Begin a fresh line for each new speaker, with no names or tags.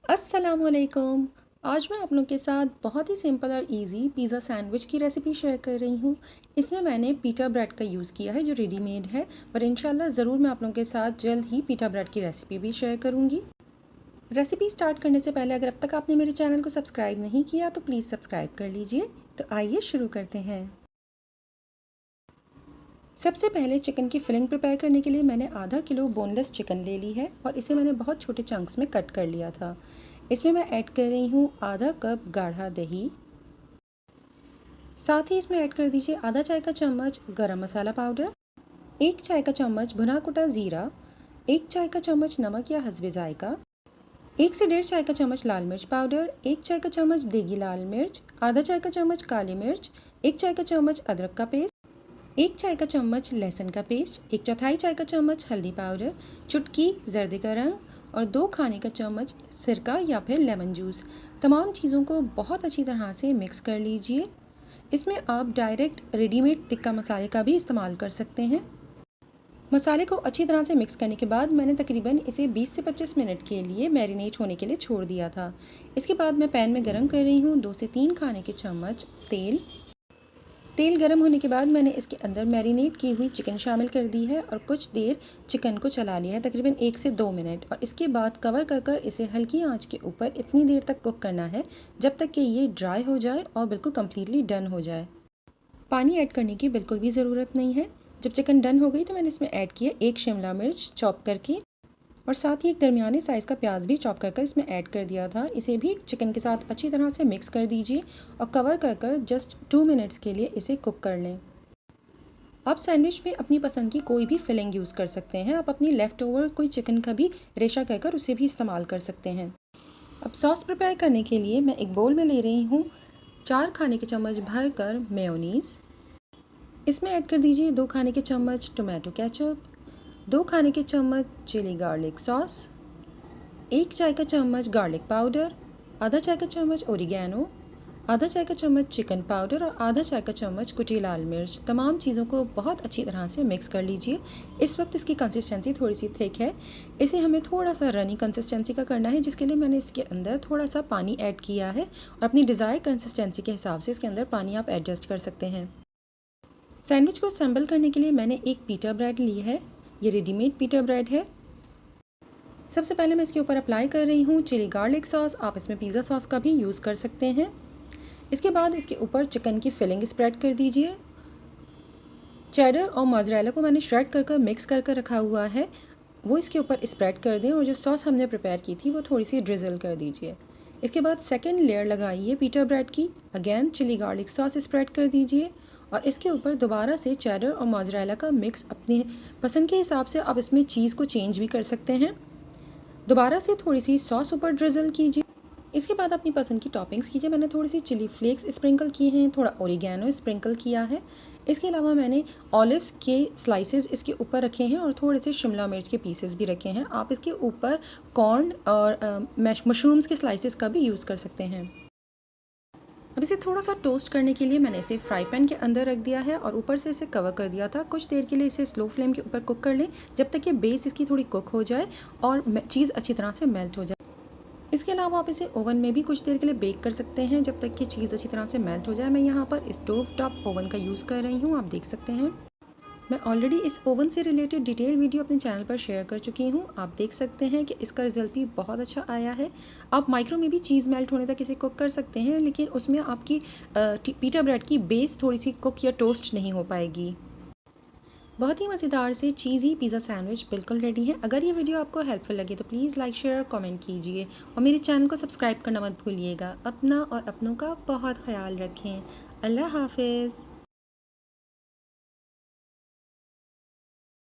अस्सलामुअलैकुम। आज मैं आप लोगों के साथ बहुत ही सिंपल और इजी पिज़्ज़ा सैंडविच की रेसिपी शेयर कर रही हूँ। इसमें मैंने पीटा ब्रेड का यूज़ किया है जो रेडीमेड है, पर इंशाल्लाह ज़रूर मैं आप लोगों के साथ जल्द ही पीटा ब्रेड की रेसिपी भी शेयर करूँगी। रेसिपी स्टार्ट करने से पहले अगर अब तक आपने मेरे चैनल को सब्सक्राइब नहीं किया तो प्लीज़ सब्सक्राइब कर लीजिए। तो आइए शुरू करते हैं। सबसे पहले चिकन की फिलिंग प्रिपेयर करने के लिए मैंने आधा किलो बोनलेस चिकन ले ली है और इसे मैंने बहुत छोटे चंक्स में कट कर लिया था। इसमें मैं ऐड कर रही हूँ आधा कप गाढ़ा दही। साथ ही इसमें ऐड कर दीजिए आधा चाय का चम्मच गरम मसाला पाउडर, 1 चाय का चम्मच भुना कुटा ज़ीरा, 1 चाय का चम्मच नमक या हस्बे जायका, 1 से 1.5 चाय का चम्मच लाल मिर्च पाउडर, 1 चाय का चम्मच देगी लाल मिर्च, आधा चाय का चम्मच काली मिर्च, 1 चाय का चम्मच अदरक का पेस्ट, 1 चाय का चम्मच लहसुन का पेस्ट, 1/4 चाय का चम्मच हल्दी पाउडर, चुटकी जर्दे का रंग और 2 खाने का चम्मच सिरका या फिर लेमन जूस। तमाम चीज़ों को बहुत अच्छी तरह से मिक्स कर लीजिए। इसमें आप डायरेक्ट रेडीमेड टिक्का मसाले का भी इस्तेमाल कर सकते हैं। मसाले को अच्छी तरह से मिक्स करने के बाद मैंने तकरीबन इसे 20 से 25 मिनट के लिए मैरिनेट होने के लिए छोड़ दिया था। इसके बाद मैं पैन में गरम कर रही हूँ 2 से 3 खाने के चम्मच तेल। तेल गर्म होने के बाद मैंने इसके अंदर मैरिनेट की हुई चिकन शामिल कर दी है और कुछ देर चिकन को चला लिया है, तकरीबन 1 से 2 मिनट, और इसके बाद कवर कर कर इसे हल्की आंच के ऊपर इतनी देर तक कुक करना है जब तक कि ये ड्राई हो जाए और बिल्कुल कम्प्लीटली डन हो जाए। पानी ऐड करने की बिल्कुल भी ज़रूरत नहीं है। जब चिकन डन हो गई तो मैंने इसमें ऐड किया 1 शिमला मिर्च चॉप करके और साथ ही एक दरमियाने साइज़ का प्याज भी चॉप कर इसमें ऐड कर दिया था। इसे भी चिकन के साथ अच्छी तरह से मिक्स कर दीजिए और कवर कर जस्ट 2 मिनट्स के लिए इसे कुक कर लें। आप सैंडविच में अपनी पसंद की कोई भी फिलिंग यूज़ कर सकते हैं। आप अपनी लेफ़्ट ओवर कोई चिकन का भी रेशा कर उसे भी इस्तेमाल कर सकते हैं। अब सॉस प्रिपेयर करने के लिए मैं एक बोल में ले रही हूँ 4 खाने के चम्मच भर कर मेयोनीज़। इसमें ऐड कर दीजिए 2 खाने के चम्मच टोमेटो केचप, 2 खाने के चम्मच चिली गार्लिक सॉस, 1 चाय का चम्मच गार्लिक पाउडर, आधा चाय का चम्मच ओरिगैनो, आधा चाय का चम्मच चिकन पाउडर और आधा चाय का चम्मच कुटी लाल मिर्च। तमाम चीज़ों को बहुत अच्छी तरह से मिक्स कर लीजिए। इस वक्त इसकी कंसिस्टेंसी थोड़ी सी थिक है, इसे हमें थोड़ा सा रनी कंसिस्टेंसी का करना है, जिसके लिए मैंने इसके अंदर थोड़ा सा पानी ऐड किया है और अपनी डिज़ायर कंसिस्टेंसी के हिसाब से इसके अंदर पानी आप एडजस्ट कर सकते हैं। सैंडविच को असेंबल करने के लिए मैंने एक पीटा ब्रेड ली है। ये रेडीमेड पीटा ब्रेड है। सबसे पहले मैं इसके ऊपर अप्लाई कर रही हूँ चिली गार्लिक सॉस। आप इसमें पिज़्ज़ा सॉस का भी यूज़ कर सकते हैं। इसके बाद इसके ऊपर चिकन की फिलिंग स्प्रेड कर दीजिए। चेडर और मोज़रेला को मैंने श्रेड कर मिक्स कर रखा हुआ है, वो इसके ऊपर स्प्रेड कर दें और जो सॉस हमने प्रिपेयर की थी वो थोड़ी सी ड्रिज़ल कर दीजिए। इसके बाद सेकेंड लेयर लगाइए पीटा ब्रेड की। Again chilli garlic sauce spread कर दीजिए और इसके ऊपर दोबारा से चेडर और मोज़रेला का मिक्स अपने पसंद के हिसाब से आप इसमें चीज़ को चेंज भी कर सकते हैं। दोबारा से थोड़ी सी सॉस ऊपर ड्रिज़ल कीजिए। इसके बाद अपनी पसंद की टॉपिंग्स कीजिए। मैंने थोड़ी सी चिली फ्लेक्स स्प्रिंकल किए हैं, थोड़ा ओरिगैनो स्प्रिंकल किया है। इसके अलावा मैंने ऑलिव्स के स्लाइसेस इसके ऊपर रखे हैं और थोड़े से शिमला मिर्च के पीसेस भी रखे हैं। आप इसके ऊपर कॉर्न और मशरूम्स के स्लाइसेस का भी यूज़ कर सकते हैं। अब इसे थोड़ा सा टोस्ट करने के लिए मैंने इसे फ्राई पैन के अंदर रख दिया है और ऊपर से इसे कवर कर दिया था। कुछ देर के लिए इसे स्लो फ्लेम के ऊपर कुक कर लें जब तक कि बेस इसकी थोड़ी कुक हो जाए और चीज़ अच्छी तरह से मेल्ट हो जाए। इसके अलावा आप इसे ओवन में भी कुछ देर के लिए बेक कर सकते हैं जब तक कि चीज़ अच्छी तरह से मेल्ट हो जाए। मैं यहाँ पर स्टोव टॉप ओवन का यूज़ कर रही हूँ, आप देख सकते हैं। मैं ऑलरेडी इस ओवन से रिलेटेड डिटेल वीडियो अपने चैनल पर शेयर कर चुकी हूँ। आप देख सकते हैं कि इसका रिजल्ट भी बहुत अच्छा आया है। आप माइक्रो में भी चीज़ मेल्ट होने तक इसे कुक कर सकते हैं, लेकिन उसमें आपकी पीटा ब्रेड की बेस थोड़ी सी कुक या टोस्ट नहीं हो पाएगी। बहुत ही मज़ेदार से चीज़ी पिज़्ज़ा सैंडविच बिल्कुल रेडी है। अगर ये वीडियो आपको हेल्पफुल लगे तो प्लीज़ लाइक शेयर और कमेंट कीजिए और मेरे चैनल को सब्सक्राइब करना मत भूलिएगा। अपना और अपनों का बहुत ख्याल रखें। अल्लाह हाफ़िज़।